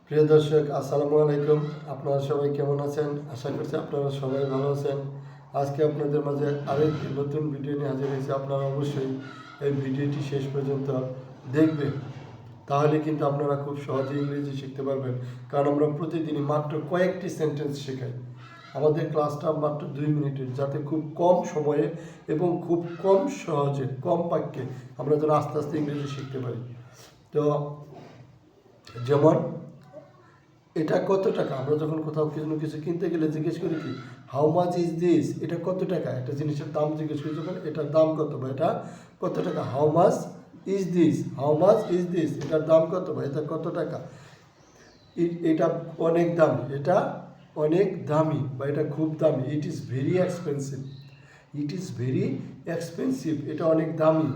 প্রিয় দর্শক, আসসালামু আলাইকুম। আপনারা সবাই কেমন আছেন? আশা করছি আপনারা সবাই ভালো আছেন। আজকে আপনাদের মাঝে আরেকটি নতুন ভিডিও নিয়ে হাজির হয়েছি। আপনারা অবশ্যই এই ভিডিওটি শেষ পর্যন্ত দেখবেন, তাহলে কিন্তু আপনারা খুব সহজে ইংরেজি শিখতে পারবেন। কারণ আমরা প্রতিদিনই মাত্র কয়েকটি সেন্টেন্স শেখাই। আমাদের ক্লাসটা মাত্র 2 মিনিটের, যাতে খুব কম সময়ে এবং খুব কম সহজে, কম বাক্যে আমরা যেন আস্তে আস্তে ইংরেজি শিখতে পারি। তো যেমন, এটা কত টাকা? আমরা যখন কোথাও কিছু কিনতে গেলে জিজ্ঞেস করি কি, হাউ মাচ ইজ দিস? এটা কত টাকা? একটা জিনিসের দাম জিজ্ঞেস করি যখন, এটার দাম কত বা এটা কত টাকা? How much is this? How much is this? এটার দাম কত বা এটা কত টাকা? এটা অনেক দামি, এটা অনেক দামি বা এটা খুব দামি। It is very expensive. It is very expensive, এটা অনেক দামি।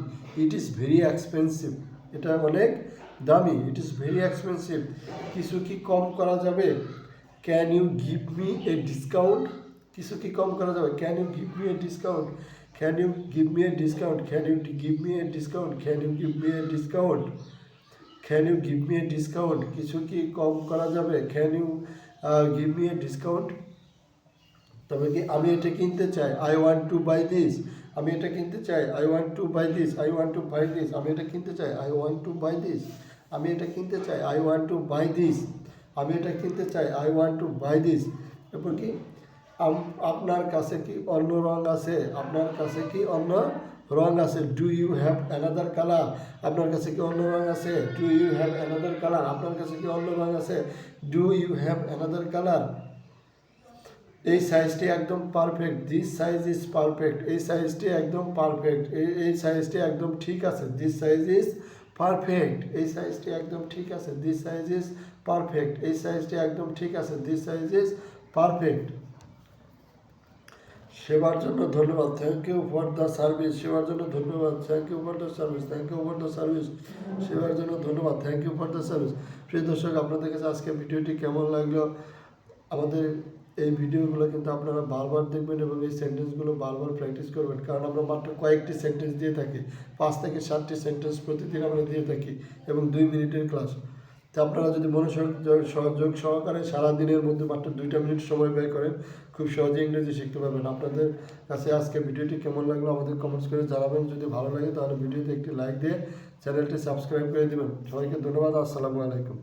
ইট ইজ ভেরি এক্সপেন্সিভ, এটা অনেক দামি। It is very expensive. কিছু কি কম করা যাবে? Can you give me a discount? কিছু কি কম করা যাবে? Can you give me a discount? Can you give me a discount? Can you give me a discount? Can you give me a discount? Can you give me a discount? কিছু কি কম করা যাবে? Can you give me a discount? তবে কি, আমি এটা কিনতে চাই, I want to buy this. আমি এটা কিনতে চাই, I want to buy this. I want to buy this. আমি এটা কিনতে চাই, I want to buy this. আমি এটা কিনতে চাই, I want to buy this. আমি এটা কিনতে চাই, I want to buy this. এরপর কি, আপনার কাছে কি অন্য রং আছে? আপনার কাছে কি অন্য রং আছে? Do you have another colour? আপনার কাছে কি অন্য রং আছে? Do you have another colour? আপনার কাছে কি অন্য রং আছে? Do you have another colour? এই সাইজটি একদম perfect. This size is perfect. এই সাইজটি একদম পারফেক্ট। এই সাইজটি একদম ঠিক আছে। This size is perfect. এই সাইজটি একদম ঠিক আছে। This size is perfect. এই সাইজটি একদম ঠিক আছে। This size is perfect. সেবার জন্য ধন্যবাদ, thank you for the service. সেবার জন্য ধন্যবাদ, thank you for the service. Thank you for the service. সেবার জন্য ধন্যবাদ, thank you for the service. প্রিয় দর্শক, আপনাদের কাছে আজকে ভিডিওটি কেমন লাগলো? আমাদের এই ভিডিওগুলো কিন্তু আপনারা বারবার দেখবেন এবং এই সেন্টেন্সগুলো বারবার প্র্যাকটিস করবেন। কারণ আমরা মাত্র কয়েকটি সেন্টেন্স দিয়ে থাকি, 5 থেকে 7টি সেন্টেন্স প্রতিদিন আমরা দিয়ে থাকি এবং 2 মিনিটের ক্লাস। তো আপনারা যদি মনোযোগ সহকারে সারাদিনের মধ্যে মাত্র 2টা মিনিট সময় ব্যয় করেন, খুব সহজে ইংরেজি শিখতে পারবেন। আপনাদের কাছে আজকে ভিডিওটি কেমন লাগলো আমাদের কমেন্টস করে জানাবেন। যদি ভালো লাগে তাহলে ভিডিওতে একটি লাইক দিয়ে চ্যানেলটি সাবস্ক্রাইব করে দেবেন। সবাইকে ধন্যবাদ। আসসালামু আলাইকুম।